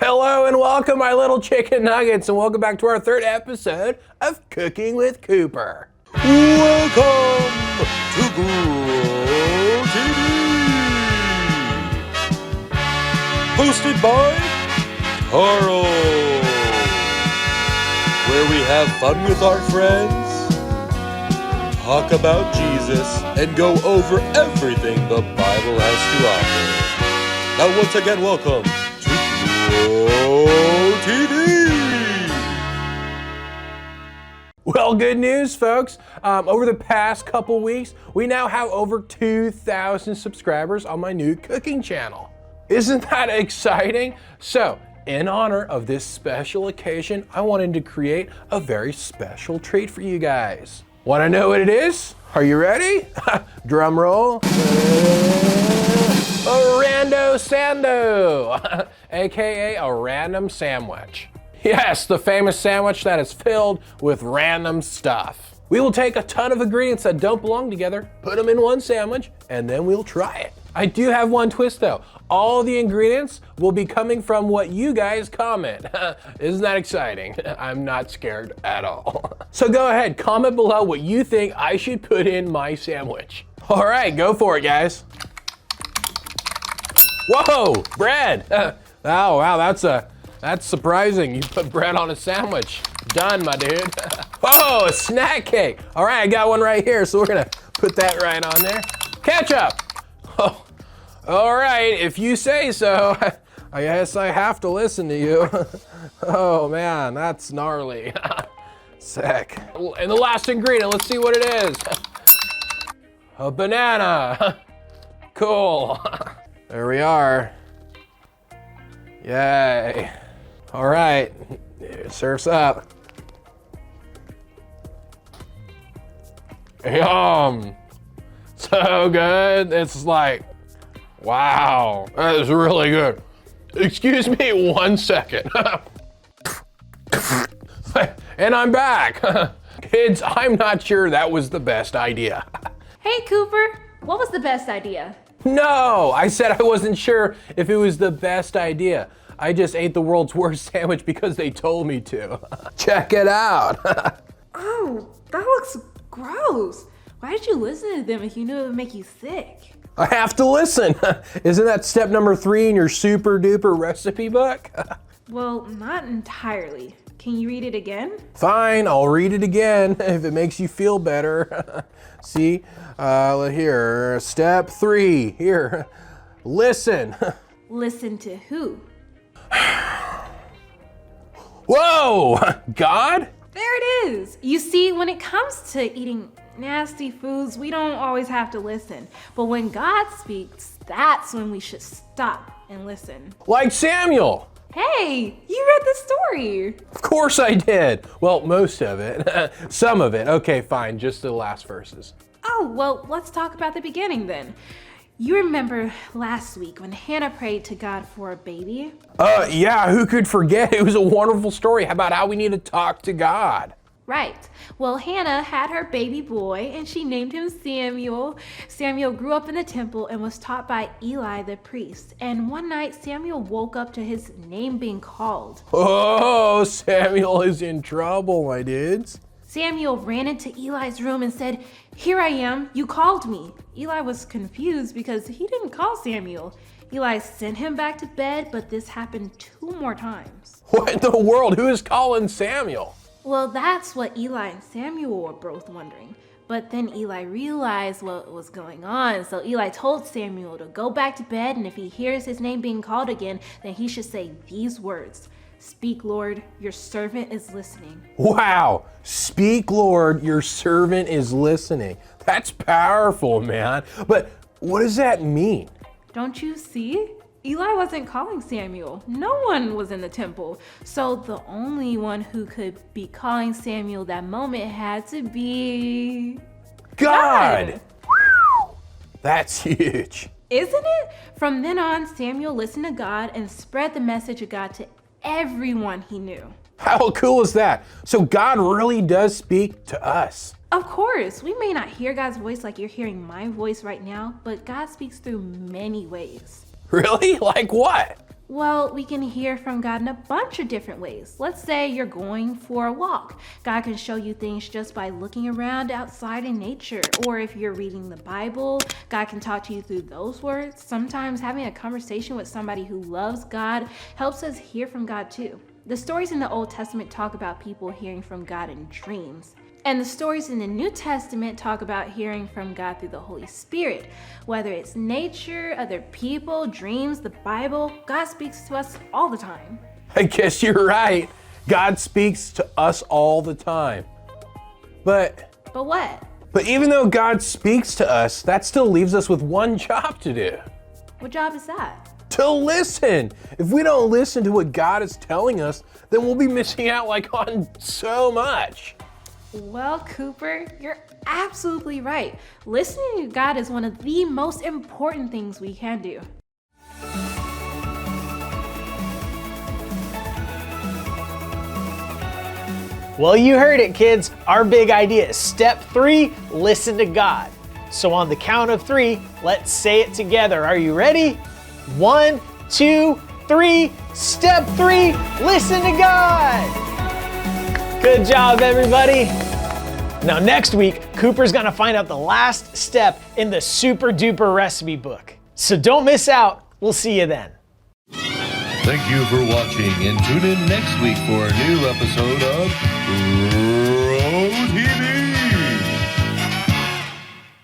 Hello and welcome, my little chicken nuggets, and welcome back to our third episode of Cooking with Cooper. Welcome to GrowKids, hosted by Carl, where we have fun with our friends, talk about Jesus, and go over everything the Bible has to offer. Now once again, welcome to GrowTV. Well, good news, folks. Over the past couple weeks, we now have over 2,000 subscribers on my new cooking channel. Isn't that exciting? So, in honor of this special occasion, I wanted to create a very special treat for you guys. Want to know what it is? Are you ready? Drum roll. A rando sando, aka a random sandwich. Yes, the famous sandwich that is filled with random stuff. We will take a ton of ingredients that don't belong together, put them in one sandwich, and then we'll try it. I do have one twist though. All the ingredients will be coming from what you guys comment. Isn't that exciting? I'm not scared at all. So go ahead, comment below what you think I should put in my sandwich. All right, go for it, guys. Whoa, bread. Oh, wow, that's surprising. You put bread on a sandwich. Done, my dude. Oh, a snack cake. All right, I got one right here, so we're gonna put that right on there. Ketchup. Oh, all right, if you say so. I guess I have to listen to you. Oh man, that's gnarly. Sick. And the last ingredient, let's see what it is. A banana. Cool. There we are. Yay. All right, surf's up. Yum. So good. It's like, wow, that is really good. Excuse me 1 second. And I'm back. Kids, I'm not sure that was the best idea. Hey Cooper, what was the best idea? No, I said I wasn't sure if it was the best idea. I just ate the world's worst sandwich because they told me to. Check it out. Oh, that looks gross. Why did you listen to them if you knew it would make you sick? I have to listen. Isn't that step number 3 in your super duper recipe book? Well, not entirely. Can you read it again? Fine, I'll read it again if it makes you feel better. See, here, step 3, here, listen. Listen to who? Whoa, God? There it is. You see, when it comes to eating nasty foods, we don't always have to listen. But when God speaks, that's when we should stop and listen. Like Samuel. Hey, you read the story. Of course I did. Well, most of it. Some of it. Okay, fine, just the last verses. Oh, well, let's talk about the beginning then. You remember last week when Hannah prayed to God for a baby? Yeah, who could forget? It was a wonderful story about how we need to talk to God. Right. Well, Hannah had her baby boy and she named him Samuel. Samuel grew up in the temple and was taught by Eli the priest. And one night Samuel woke up to his name being called. Oh, Samuel is in trouble, my dudes. Samuel ran into Eli's room and said, "Here I am, you called me." Eli was confused because he didn't call Samuel. Eli sent him back to bed, but this happened 2 more times. What in the world? Who is calling Samuel? Well, that's what Eli and Samuel were both wondering. But then Eli realized what was going on. So Eli told Samuel to go back to bed, and if he hears his name being called again, then he should say these words: "Speak, Lord, your servant is listening." Wow. Speak, Lord, your servant is listening. That's powerful, man. But what does that mean? Don't you see? Eli wasn't calling Samuel. No one was in the temple. So the only one who could be calling Samuel that moment had to be God. That's huge. Isn't it? From then on, Samuel listened to God and spread the message of God to everyone he knew. How cool is that? So God really does speak to us. Of course, we may not hear God's voice like you're hearing my voice right now, but God speaks through many ways. Really? Like what? Well, we can hear from God in a bunch of different ways. Let's say you're going for a walk. God can show you things just by looking around outside in nature. Or if you're reading the Bible, God can talk to you through those words. Sometimes having a conversation with somebody who loves God helps us hear from God too. The stories in the Old Testament talk about people hearing from God in dreams. And the stories in the New Testament talk about hearing from God through the Holy Spirit. Whether it's nature, other people, dreams, the Bible, God speaks to us all the time. I guess you're right. God speaks to us all the time. But what? But even though God speaks to us, that still leaves us with one job to do. What job is that? To listen. If we don't listen to what God is telling us, then we'll be missing out on so much. Well, Cooper, you're absolutely right. Listening to God is one of the most important things we can do. Well, you heard it, kids. Our big idea is step 3, listen to God. So on the count of 3, let's say it together. Are you ready? 1, 2, 3. Step 3, listen to God. Good job, everybody. Now next week, Cooper's gonna find out the last step in the super duper recipe book. So don't miss out. We'll see you then. Thank you for watching, and tune in next week for a new episode of Grow TV.